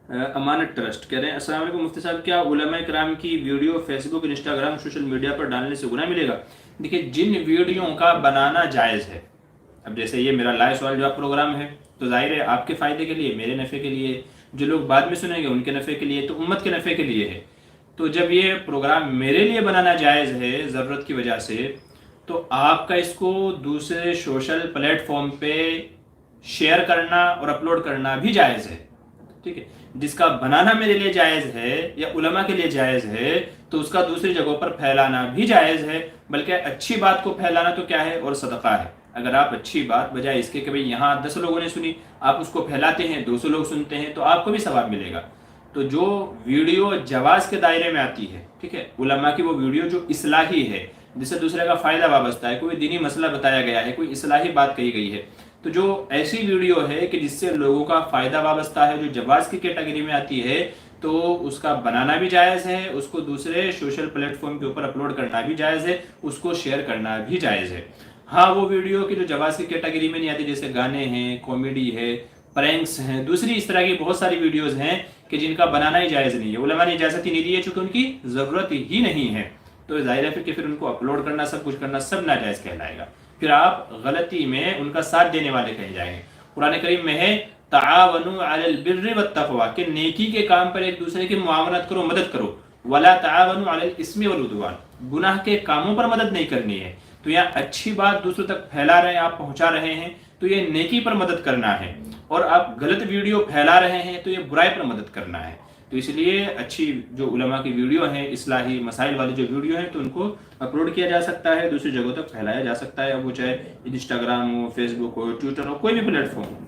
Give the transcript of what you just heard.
امانت ٹرسٹ کہہ رہے ہیں السلام علیکم مفتی صاحب، کیا علماء کرام کی ویڈیو فیس بک انسٹاگرام سوشل میڈیا پر ڈالنے سے گناہ ملے گا؟ دیکھیے جن ویڈیو کا بنانا جائز ہے، اب جیسے یہ میرا لائیو سوال جواب پروگرام ہے تو ظاہر ہے آپ کے فائدے کے لیے، میرے نفع کے لیے، جو لوگ بعد میں سنیں گے ان کے نفع کے لیے، تو امت کے نفع کے لیے ہے۔ تو جب یہ پروگرام میرے لیے بنانا جائز ہے ضرورت کی وجہ سے، تو آپ کا اس کو دوسرے سوشل پلیٹ فارم پہ شیئر کرنا اور اپلوڈ کرنا بھی جائز ہے، ٹھیک ہے۔ جس کا بنانا میرے لیے جائز ہے یا علماء کے لیے جائز ہے، تو اس کا دوسری جگہوں پر پھیلانا بھی جائز ہے، بلکہ اچھی بات کو پھیلانا تو کیا ہے اور صدقہ ہے۔ اگر آپ اچھی بات بجائے اس کے کہ بھئی یہاں 10 لوگوں نے سنی، آپ اس کو پھیلاتے ہیں، 200 لوگ سنتے ہیں، تو آپ کو بھی ثواب ملے گا۔ تو جو ویڈیو جواز کے دائرے میں آتی ہے، ٹھیک ہے، علماء کی وہ ویڈیو جو اصلاحی ہے، جس سے دوسرے کا فائدہ وابستہ ہے، کوئی دینی مسئلہ بتایا گیا ہے، کوئی اصلاحی بات کہی گئی ہے، تو جو ایسی ویڈیو ہے کہ جس سے لوگوں کا فائدہ وابستہ ہے، جو جواز کی کیٹیگری میں آتی ہے، تو اس کا بنانا بھی جائز ہے، اس کو دوسرے سوشل پلیٹ فارم کے اوپر اپلوڈ کرنا بھی جائز ہے، اس کو شیئر کرنا بھی جائز ہے۔ ہاں وہ ویڈیو کی جو جواز کی کیٹیگری میں نہیں آتی، جیسے گانے ہیں، کامیڈی ہے، پرینکس ہیں، دوسری اس طرح کی بہت ساری ویڈیوز ہیں کہ جن کا بنانا ہی جائز نہیں ہے، علماء نے اجازت ہی نہیں دی ہے چونکہ ان کی ضرورت ہی نہیں ہے، تو ظاہر ہے پھر ان کو اپلوڈ کرنا، سب کچھ کرنا سب ناجائز کہلائے گا، پھر آپ غلطی میں ان کا ساتھ دینے والے کہے جائیں گے۔ قرآن کریم میں ہے تعاونوا علی البر والتقوی، کہ نیکی کے کام پر ایک دوسرے کی معاونت کرو، مدد کرو، ولا تعاونوا علی الاسم والعدوان، گناہ کے کاموں پر مدد نہیں کرنی ہے۔ تو یہاں اچھی بات دوسروں تک پھیلا رہے ہیں، آپ پہنچا رہے ہیں، تو یہ نیکی پر مدد کرنا ہے، اور آپ غلط ویڈیو پھیلا رہے ہیں تو یہ برائی پر مدد کرنا ہے۔ تو اس لیے اچھی جو علماء کی ویڈیو ہیں، اصلاحی مسائل والی جو ویڈیو ہیں، تو ان کو اپلوڈ کیا جا سکتا ہے، دوسری جگہوں تک پھیلایا جا سکتا ہے، اب وہ چاہے انسٹاگرام ہو، فیس بک ہو، ٹویٹر ہو، کوئی بھی پلیٹ فارم ہو۔